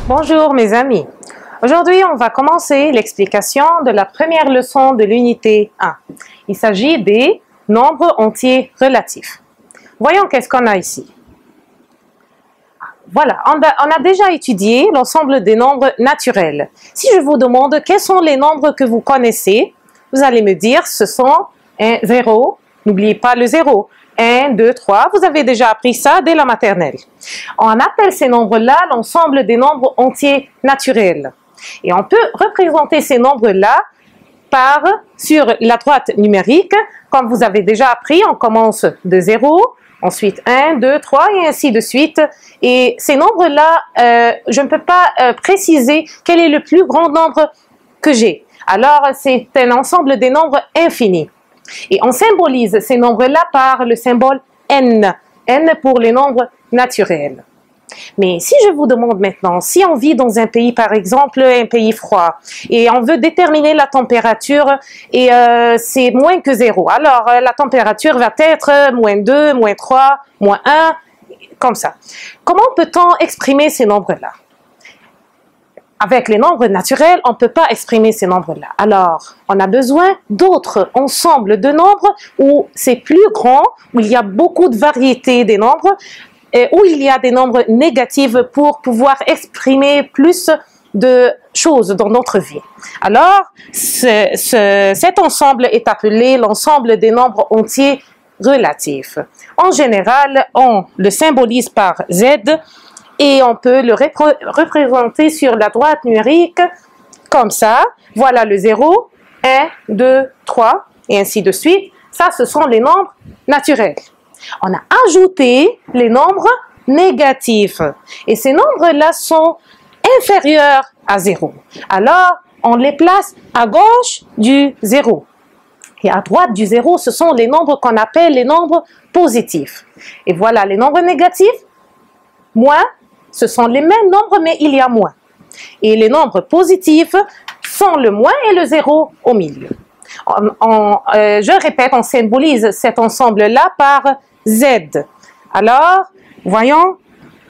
Bonjour mes amis. Aujourd'hui, on va commencer l'explication de la première leçon de l'unité 1. Il s'agit des nombres entiers relatifs. Voyons qu'est-ce qu'on a ici. Voilà, on a déjà étudié l'ensemble des nombres naturels. Si je vous demande quels sont les nombres que vous connaissez, vous allez me dire ce sont 1, 0, n'oubliez pas le 0. 1, 2, 3, vous avez déjà appris ça dès la maternelle. On appelle ces nombres-là l'ensemble des nombres entiers naturels. Et on peut représenter ces nombres-là sur la droite numérique. Comme vous avez déjà appris, on commence de 0, ensuite 1, 2, 3 et ainsi de suite. Et ces nombres-là, je ne peux pas préciser quel est le plus grand nombre que j'ai. Alors, c'est un ensemble des nombres infinis. Et on symbolise ces nombres-là par le symbole n. N pour les nombres naturels. Mais si je vous demande maintenant, si on vit dans un pays, par exemple, un pays froid, et on veut déterminer la température, et c'est moins que 0. Alors, la température va être moins 2, moins 3, moins 1, comme ça. Comment peut-on exprimer ces nombres-là? Avec les nombres naturels, on ne peut pas exprimer ces nombres-là. Alors, on a besoin d'autres ensembles de nombres où c'est plus grand, où il y a beaucoup de variétés des nombres, et où il y a des nombres négatifs pour pouvoir exprimer plus de choses dans notre vie. Alors, cet ensemble est appelé l'ensemble des nombres entiers relatifs. En général, on le symbolise par Z, et on peut le représenter sur la droite numérique comme ça. Voilà le 0, 1, 2, 3 et ainsi de suite. Ça, ce sont les nombres naturels. On a ajouté les nombres négatifs. Et ces nombres-là sont inférieurs à 0. Alors, on les place à gauche du 0. Et à droite du 0, ce sont les nombres qu'on appelle les nombres positifs. Et voilà les nombres négatifs, moins. Ce sont les mêmes nombres, mais il y a moins. Et les nombres positifs sont le moins et le 0 au milieu. Je répète, on symbolise cet ensemble-là par Z. Alors, voyons,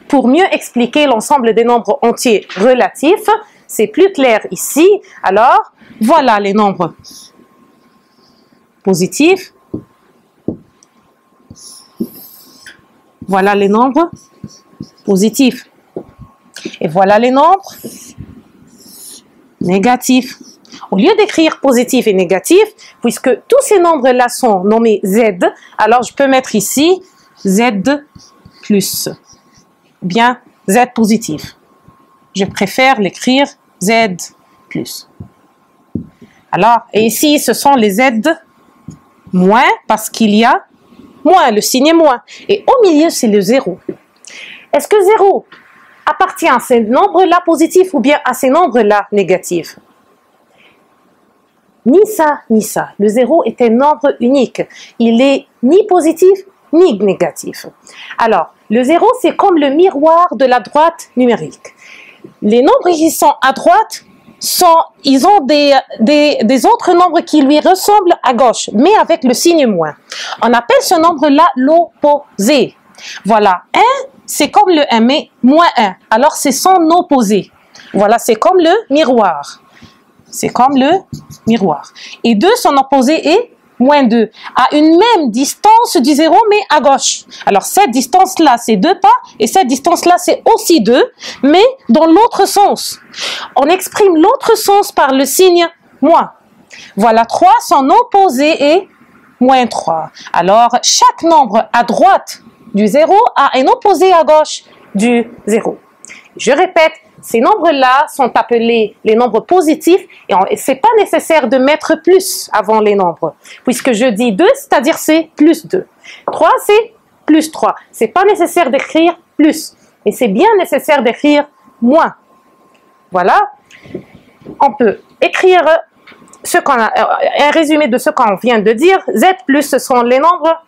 pour mieux expliquer l'ensemble des nombres entiers relatifs, c'est plus clair ici. Alors, voilà les nombres positifs. Voilà les nombres positifs. Et voilà les nombres négatifs. Au lieu d'écrire positif et négatif, puisque tous ces nombres-là sont nommés Z, alors je peux mettre ici Z plus, ou bien Z positif. Je préfère l'écrire Z plus. Alors, et ici, ce sont les Z moins, parce qu'il y a moins, le signe moins. Et au milieu, c'est le 0. Est-ce que 0 appartient à ces nombres-là positifs ou bien à ces nombres-là négatifs? Ni ça, ni ça. Le 0 est un nombre unique. Il est ni positif, ni négatif. Alors, le 0, c'est comme le miroir de la droite numérique. Les nombres qui sont à droite, ils ont des autres nombres qui lui ressemblent à gauche, mais avec le signe moins. On appelle ce nombre-là l'opposé. Voilà, 1, c'est comme le 1, mais moins 1. Alors, c'est son opposé. Voilà, c'est comme le miroir. C'est comme le miroir. Et 2, son opposé est moins 2. À une même distance du 0, mais à gauche. Alors, cette distance-là, c'est 2 pas. Et cette distance-là, c'est aussi 2, mais dans l'autre sens. On exprime l'autre sens par le signe moins. Voilà, 3, son opposé est moins 3. Alors, chaque nombre à droite du 0 a un opposé à gauche du 0. Je répète, ces nombres-là sont appelés les nombres positifs et ce n'est pas nécessaire de mettre plus avant les nombres. Puisque je dis 2, c'est-à-dire c'est plus 2. 3, c'est plus 3. Ce n'est pas nécessaire d'écrire plus. Et c'est bien nécessaire d'écrire moins. Voilà. On peut écrire un résumé de ce qu'on vient de dire. Z plus, ce sont les nombres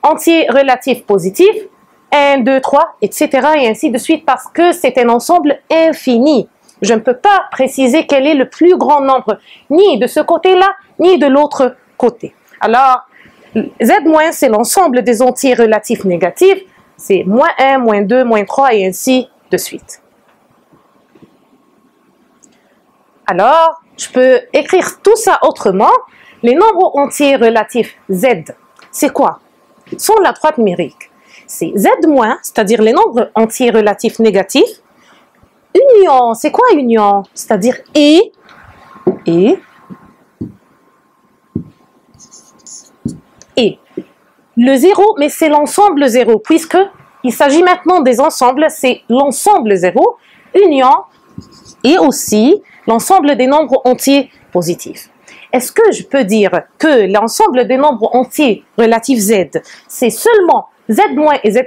entiers relatifs positifs, 1, 2, 3, etc. et ainsi de suite, parce que c'est un ensemble infini. Je ne peux pas préciser quel est le plus grand nombre, ni de ce côté-là, ni de l'autre côté. Alors, Z-, c'est l'ensemble des entiers relatifs négatifs, c'est -1, -2, -3 et ainsi de suite. Alors, je peux écrire tout ça autrement. Les nombres entiers relatifs Z, c'est quoi? Sont la droite numérique. C'est Z-, c'est-à-dire les nombres entiers relatifs négatifs. Union, c'est quoi union? C'est-à-dire et. Le 0, mais c'est l'ensemble 0, puisque il s'agit maintenant des ensembles, c'est l'ensemble 0, union, et aussi l'ensemble des nombres entiers positifs. Est-ce que je peux dire que l'ensemble des nombres entiers relatifs Z, c'est seulement Z- et Z+,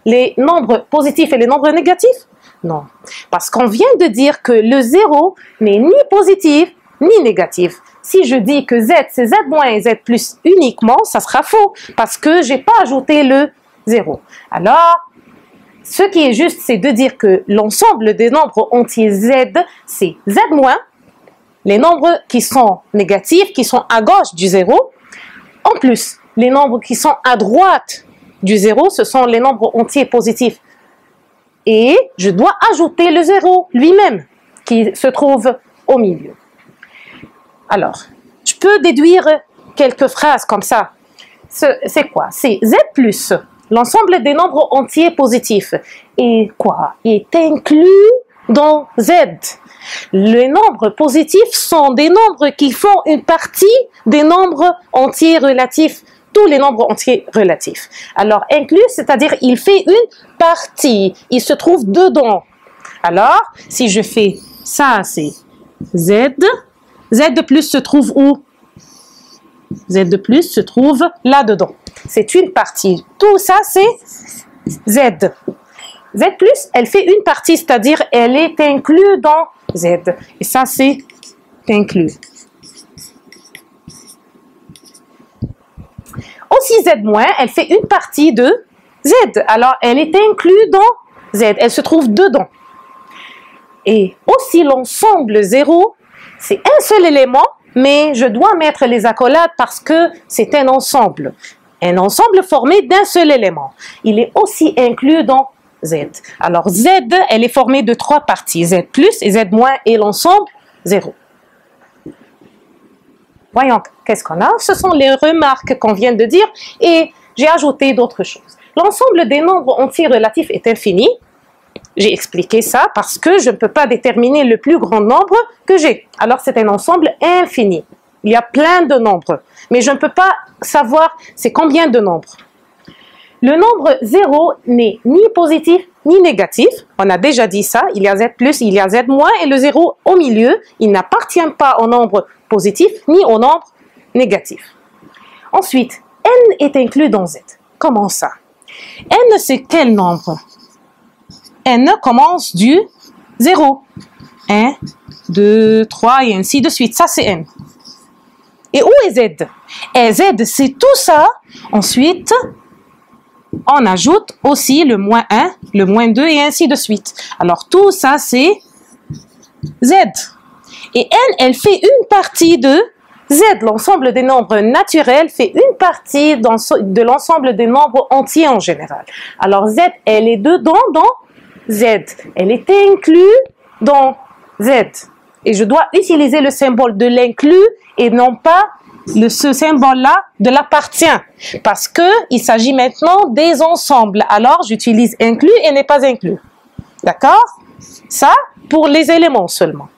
les nombres positifs et les nombres négatifs? Non, parce qu'on vient de dire que le 0 n'est ni positif ni négatif. Si je dis que Z, c'est Z- et Z+ uniquement, ça sera faux, parce que je n'ai pas ajouté le 0. Alors, ce qui est juste, c'est de dire que l'ensemble des nombres entiers Z, c'est Z-, les nombres qui sont négatifs, qui sont à gauche du 0. En plus, les nombres qui sont à droite du 0, ce sont les nombres entiers positifs. Et je dois ajouter le 0 lui-même, qui se trouve au milieu. Alors, je peux déduire quelques phrases comme ça. C'est quoi? C'est Z+, l'ensemble des nombres entiers positifs. Et quoi? Est inclus dans Z. Les nombres positifs sont des nombres qui font une partie des nombres entiers relatifs, tous les nombres entiers relatifs. Alors, inclus, c'est-à-dire il fait une partie, il se trouve dedans. Alors, si je fais ça, c'est Z. Z+ se trouve où? Z+ se trouve là-dedans. C'est une partie. Tout ça, c'est Z. Z+, elle fait une partie, c'est-à-dire elle est inclue dans Z. Et ça, c'est inclus. Aussi Z-, elle fait une partie de Z. Alors, elle est inclue dans Z. Elle se trouve dedans. Et aussi l'ensemble 0, c'est un seul élément, mais je dois mettre les accolades parce que c'est un ensemble. Un ensemble formé d'un seul élément. Il est aussi inclus dans Z. Alors Z, elle est formée de 3 parties. Z+, et Z- et l'ensemble 0. Voyons, qu'est-ce qu'on a? Ce sont les remarques qu'on vient de dire et j'ai ajouté d'autres choses. L'ensemble des nombres entiers relatifs est infini. J'ai expliqué ça parce que je ne peux pas déterminer le plus grand nombre que j'ai. Alors, c'est un ensemble infini. Il y a plein de nombres, mais je ne peux pas savoir c'est combien de nombres. Le nombre 0 n'est ni positif ni négatif. On a déjà dit ça. Il y a Z+, il y a Z-, et le 0 au milieu, il n'appartient pas au nombre positif ni au nombre négatif. Ensuite, n est inclus dans Z. Comment ça? N, c'est quel nombre? N commence du 0. 1, 2, 3 et ainsi de suite. Ça, c'est N. Et où est Z? Et Z, c'est tout ça. Ensuite, on ajoute aussi le -1, le -2 et ainsi de suite. Alors, tout ça, c'est Z. Et N, elle fait une partie de Z. L'ensemble des nombres naturels fait une partie de l'ensemble des nombres entiers en général. Alors, Z, elle est dedans dans Z. Elle est inclue dans Z. Et je dois utiliser le symbole de l'inclus et non pas ce symbole-là de l'appartient. Parce qu'il s'agit maintenant des ensembles. Alors, j'utilise inclus et n'est pas inclus. D'accord? Ça, pour les éléments seulement.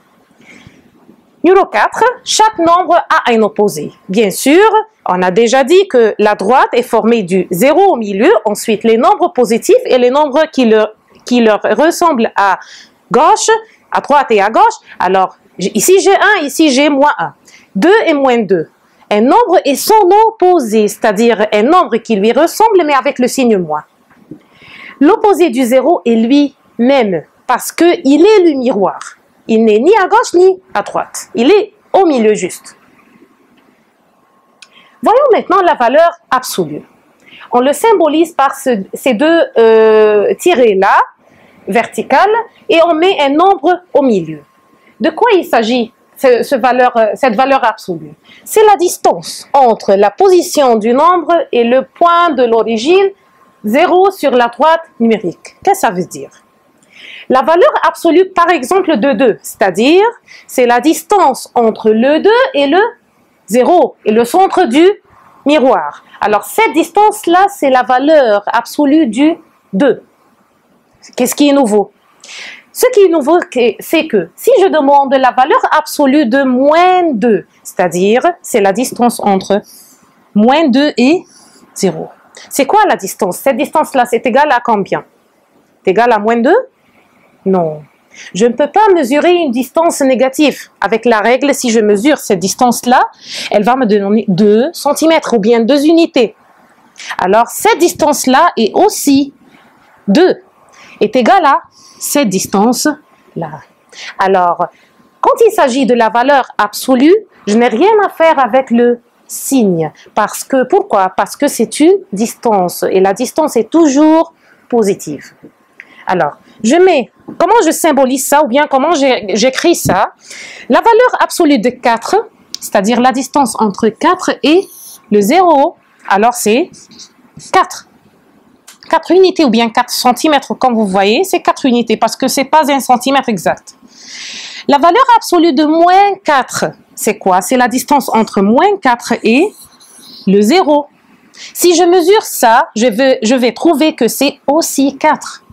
Numéro 4, chaque nombre a un opposé. Bien sûr, on a déjà dit que la droite est formée du 0 au milieu, ensuite les nombres positifs et les nombres qui leur ressemblent à gauche, à droite et à gauche. Alors, ici j'ai 1, ici j'ai -1. 2 et -2. Un nombre est son opposé, c'est-à-dire un nombre qui lui ressemble mais avec le signe moins. L'opposé du 0 est lui-même parce qu'il est le miroir. Il n'est ni à gauche ni à droite. Il est au milieu juste. Voyons maintenant la valeur absolue. On le symbolise par ces deux tirets-là, verticales, et on met un nombre au milieu. De quoi il s'agit, cette valeur absolue? C'est la distance entre la position du nombre et le point de l'origine, 0 sur la droite numérique. Qu'est-ce que ça veut dire? La valeur absolue, par exemple, de 2, c'est-à-dire, c'est la distance entre le 2 et le 0, et le centre du miroir. Alors, cette distance-là, c'est la valeur absolue du 2. Qu'est-ce qui est nouveau? Ce qui est nouveau, c'est que si je demande la valeur absolue de moins 2, c'est-à-dire, c'est la distance entre moins 2 et 0. C'est quoi la distance? Cette distance-là, c'est égal à combien? C'est égal à moins 2? Non. Je ne peux pas mesurer une distance négative. Avec la règle, si je mesure cette distance-là, elle va me donner 2 cm ou bien 2 unités. Alors, cette distance-là est aussi 2, est égale à cette distance-là. Alors, quand il s'agit de la valeur absolue, je n'ai rien à faire avec le signe. Pourquoi? Parce que c'est une distance et la distance est toujours positive. Alors, comment je symbolise ça ou bien comment j'écris ça? La valeur absolue de 4, c'est-à-dire la distance entre 4 et le 0, alors c'est 4. 4 unités ou bien 4 cm, comme vous voyez, c'est 4 unités parce que ce n'est pas un centimètre exact. La valeur absolue de moins 4, c'est quoi? C'est la distance entre moins 4 et le 0. Si je mesure ça, je vais trouver que c'est aussi 4.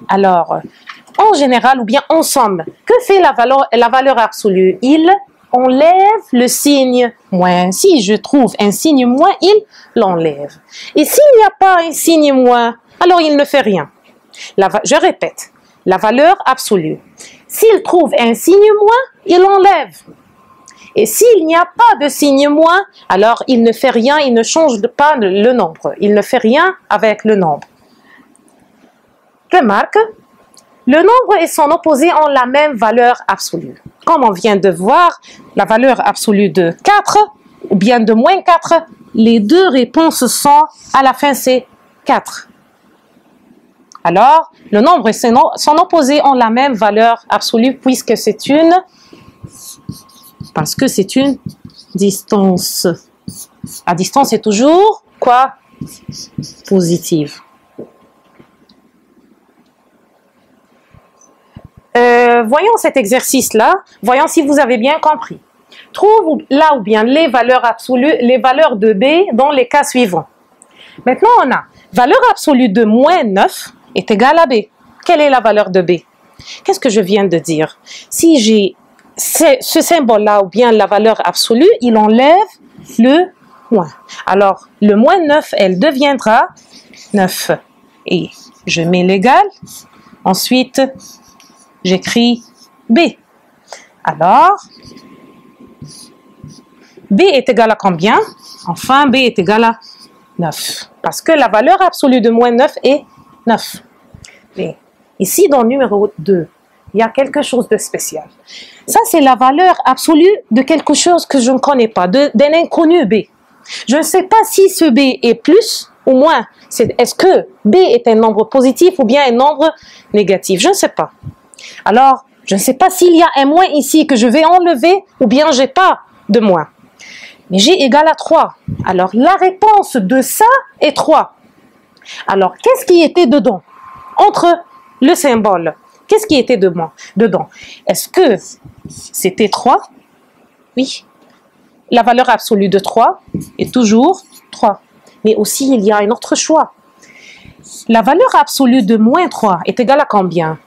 Alors, en général ou bien en somme, que fait la valeur absolue? Il enlève le signe moins. Si je trouve un signe moins, il l'enlève. Et s'il n'y a pas un signe moins, alors il ne fait rien. Je répète, la valeur absolue. S'il trouve un signe moins, il enlève. Et s'il n'y a pas de signe moins, alors il ne fait rien, il ne change pas le nombre. Il ne fait rien avec le nombre. Remarque, le nombre et son opposé ont la même valeur absolue. Comme on vient de voir, la valeur absolue de 4 ou bien de moins 4, les deux réponses sont, à la fin, c'est 4. Alors, le nombre et son opposé ont la même valeur absolue puisque c'est une distance. La distance est toujours, quoi? Positive. Voyons cet exercice-là, voyons si vous avez bien compris. Trouve là ou bien les valeurs absolues, les valeurs de B dans les cas suivants. Maintenant, on a valeur absolue de moins 9 est égale à B. Quelle est la valeur de B? Qu'est-ce que je viens de dire? Si j'ai ce symbole-là ou bien la valeur absolue, il enlève le moins. Alors, le moins 9, elle deviendra 9. Et je mets l'égal. Ensuite, j'écris B. Alors, B est égal à combien? Enfin, B est égal à 9. Parce que la valeur absolue de moins 9 est 9. Mais ici, dans le numéro 2, il y a quelque chose de spécial. Ça, c'est la valeur absolue de quelque chose que je ne connais pas, d'un inconnu B. Je ne sais pas si ce B est plus ou moins. Est-ce que B est un nombre positif ou bien un nombre négatif? Je ne sais pas. Alors, je ne sais pas s'il y a un moins ici que je vais enlever ou bien j'ai pas de moins. Mais j'ai égal à 3. Alors, la réponse de ça est 3. Alors, qu'est-ce qui était dedans? Entre le symbole, qu'est-ce qui était dedans? Est-ce que c'était 3? Oui. La valeur absolue de 3 est toujours 3. Mais aussi, il y a un autre choix. La valeur absolue de moins 3 est égale à combien?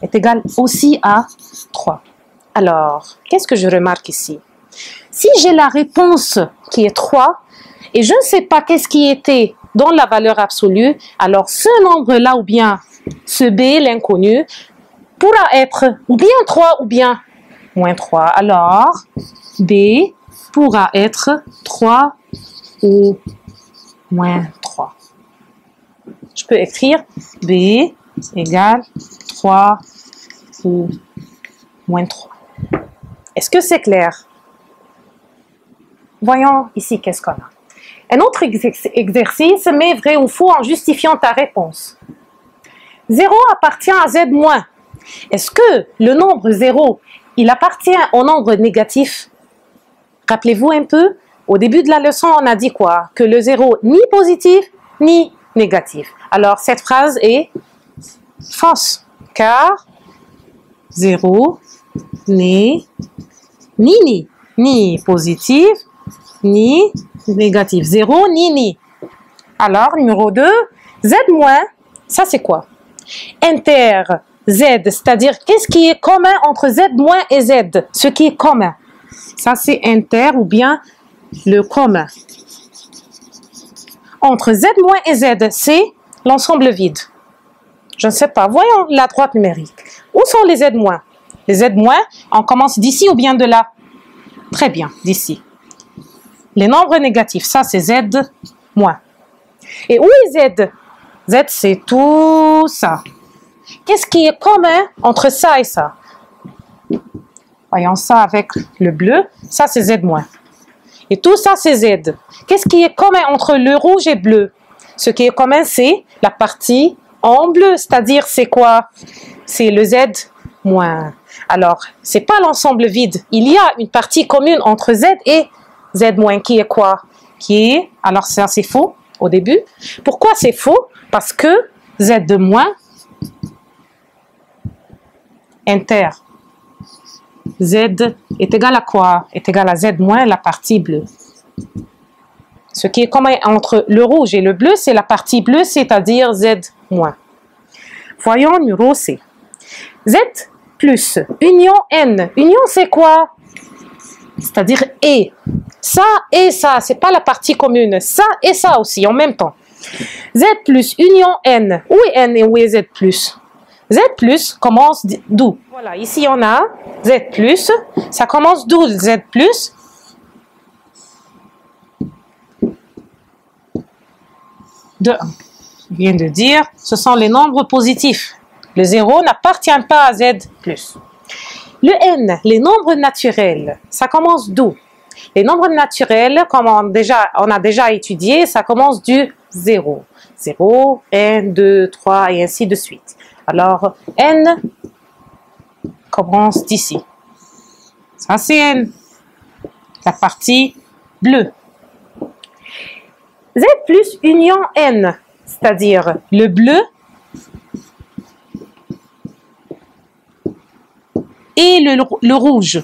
Est égale aussi à 3. Alors, qu'est-ce que je remarque ici? Si j'ai la réponse qui est 3, et je ne sais pas qu'est-ce qui était dans la valeur absolue, alors ce nombre-là ou bien ce B, l'inconnu, pourra être ou bien 3 ou bien moins 3. Alors, B pourra être 3 ou moins 3. Je peux écrire B égale 3 ou moins 3. Est-ce que c'est clair? Voyons ici qu'est-ce qu'on a. Un autre exercice, mais vrai ou faux en justifiant ta réponse. 0 appartient à Z-. Est-ce que le nombre 0, il appartient au nombre négatif? Rappelez-vous un peu, au début de la leçon, on a dit quoi? Que le 0 ni positif, ni négatif. Alors, cette phrase est fausse. car 0 n'est ni positif, ni négatif. 0, ni. Alors, numéro 2, Z-, ça c'est quoi? Inter Z, c'est-à-dire qu'est-ce qui est commun entre Z- et Z? Ce qui est commun. Ça c'est inter ou bien le commun. Entre Z- et Z, c'est l'ensemble vide. Je ne sais pas. Voyons la droite numérique. Où sont les Z-? Les Z-, on commence d'ici ou bien de là? Très bien, d'ici. Les nombres négatifs, ça c'est Z-. Et où est Z? Z, c'est tout ça. Qu'est-ce qui est commun entre ça et ça? Voyons ça avec le bleu. Ça, c'est Z-. Et tout ça, c'est Z. Qu'est-ce qui est commun entre le rouge et bleu? Ce qui est commun, c'est la partie en bleu. C'est-à-dire, c'est quoi? C'est le Z-. Alors, c'est pas l'ensemble vide. Il y a une partie commune entre Z et Z- qui est quoi? Alors ça, c'est faux au début. Pourquoi c'est faux? Parce que Z-, inter Z est égal à quoi? Est égal à Z- la partie bleue. Ce qui est commun entre le rouge et le bleu, c'est la partie bleue, c'est-à-dire Z-. Voyons numéro C. Z plus union N. Union, c'est quoi? C'est-à-dire et. Ça et ça, c'est pas la partie commune. Ça et ça aussi, en même temps. Z plus union N. Où est N et où est Z plus? Z plus commence d'où? Voilà, ici on a Z plus. Ça commence d'où Z plus? De 1. Je viens de dire, ce sont les nombres positifs. Le 0 n'appartient pas à Z plus. Le N, les nombres naturels, ça commence d'où? Les nombres naturels, comme on a déjà étudié, ça commence du 0. 0, 1, 2, 3 et ainsi de suite. Alors, N commence d'ici. Ça, c'est N, la partie bleue. Z plus union N, c'est-à-dire le bleu et le rouge.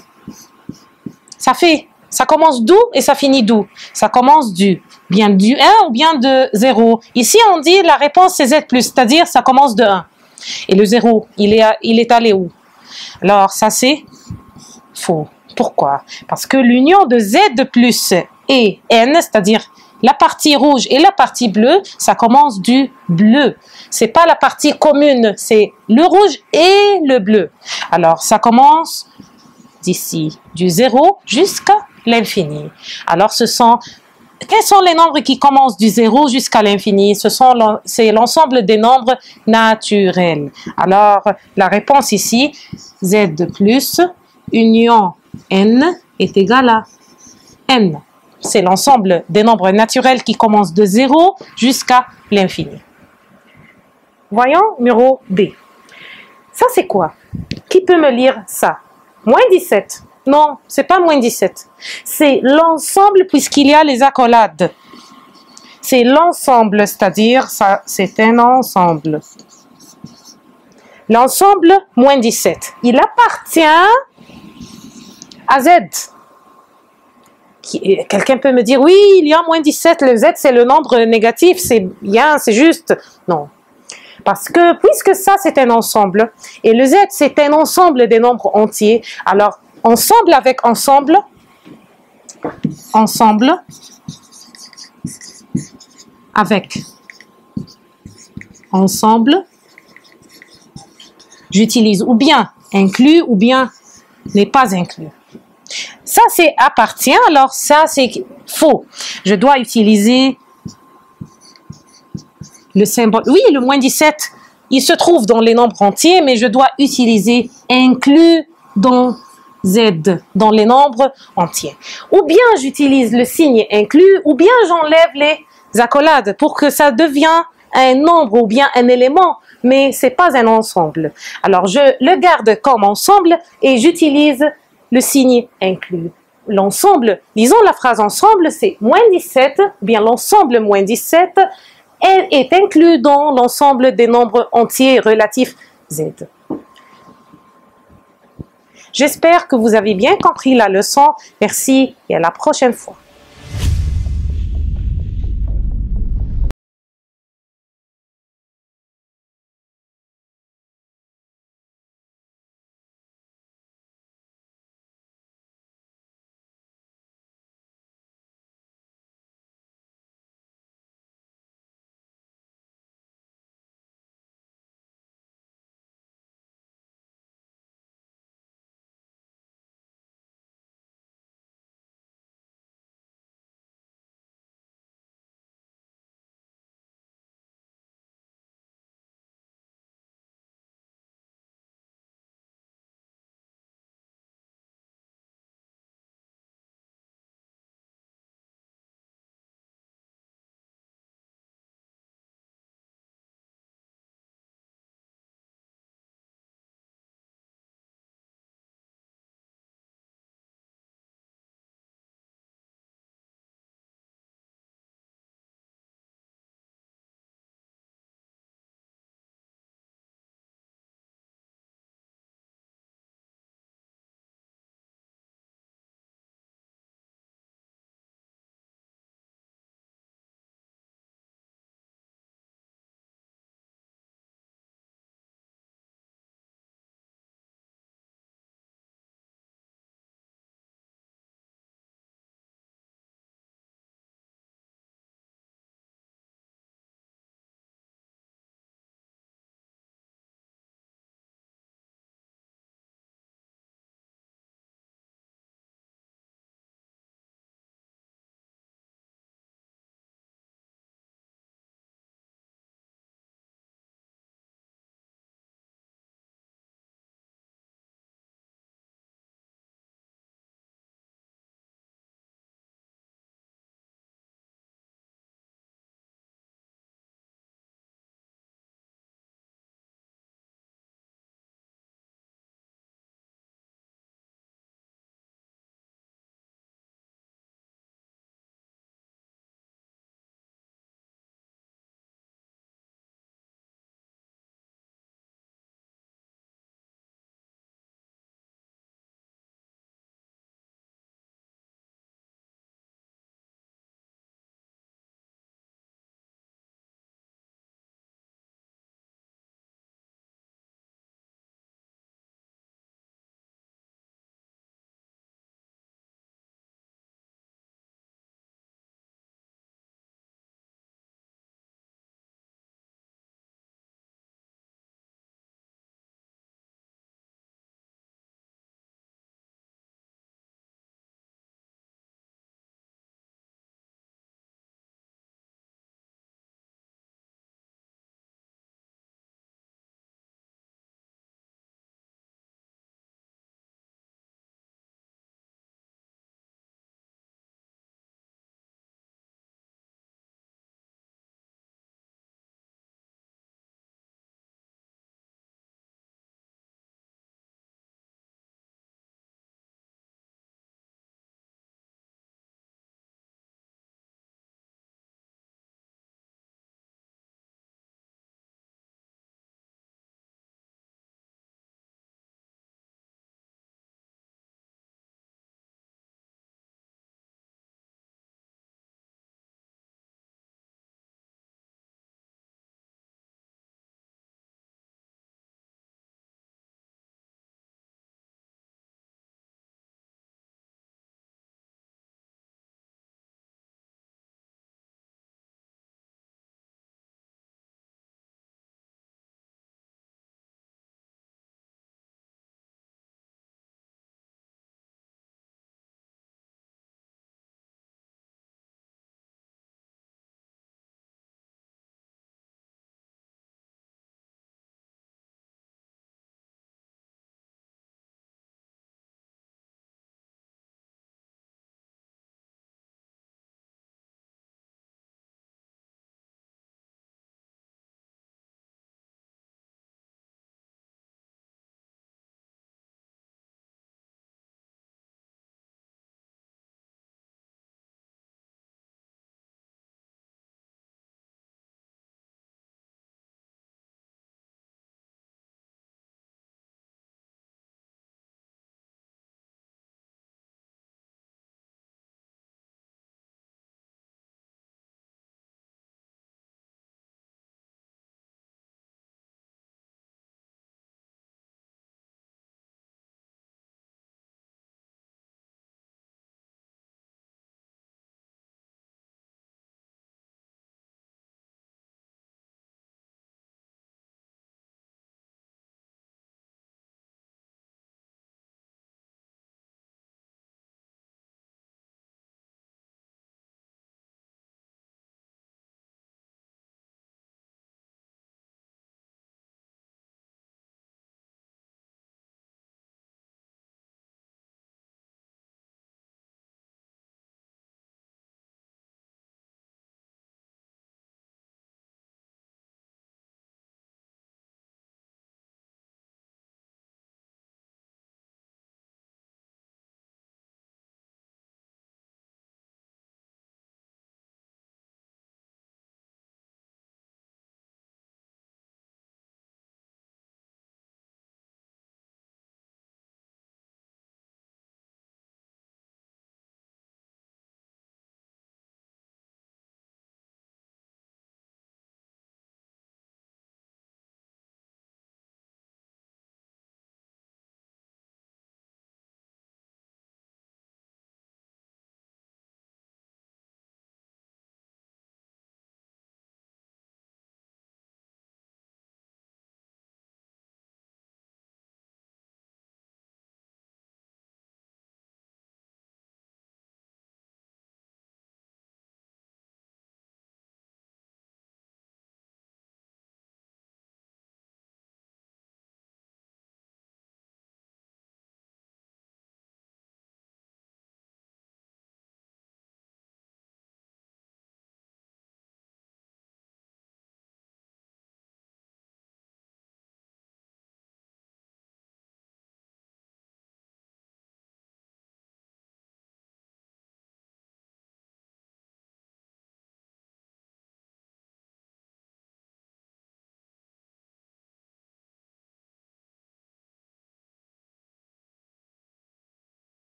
Ça commence d'où et ça finit d'où? Ça commence bien du 1 ou bien de 0. Ici, on dit la réponse c'est Z+, c'est-à-dire ça commence de 1. Et le 0, il est allé où? Alors, ça c'est faux. Pourquoi? Parce que l'union de Z plus et N, c'est-à-dire la partie rouge et la partie bleue, ça commence du bleu. C'est pas la partie commune, c'est le rouge et le bleu. Alors, ça commence d'ici, du 0 jusqu'à l'infini. Alors, quels sont les nombres qui commencent du 0 jusqu'à l'infini? C'est l'ensemble des nombres naturels. Alors, la réponse ici, Z plus union N est égal à N. C'est l'ensemble des nombres naturels qui commencent de 0 jusqu'à l'infini. Voyons numéro D. Ça, c'est quoi? Qui peut me lire ça? Moins 17. Non, c'est pas moins 17. C'est l'ensemble puisqu'il y a les accolades. C'est l'ensemble, c'est-à-dire, ça, c'est un ensemble. L'ensemble, moins 17. Il appartient à Z. Quelqu'un peut me dire, oui, il y a moins 17, le Z, c'est le nombre négatif, c'est bien, c'est juste. Non. Parce que, puisque ça, c'est un ensemble, et le Z, c'est un ensemble des nombres entiers, alors, ensemble avec ensemble, avec ensemble, j'utilise ou bien inclus ou bien n'est pas inclus. Ça, c'est appartient, alors ça, c'est faux. Je dois utiliser le symbole. Oui, le moins 17, il se trouve dans les nombres entiers, mais je dois utiliser inclus dans Z, dans les nombres entiers. Ou bien j'utilise le signe inclus, ou bien j'enlève les accolades pour que ça devienne un nombre ou bien un élément, mais c'est pas un ensemble. Alors, je le garde comme ensemble et j'utilise le signe inclus. L'ensemble, disons la phrase ensemble, c'est moins 17, bien l'ensemble moins 17 est inclus dans l'ensemble des nombres entiers relatifs Z. J'espère que vous avez bien compris la leçon. Merci et à la prochaine fois.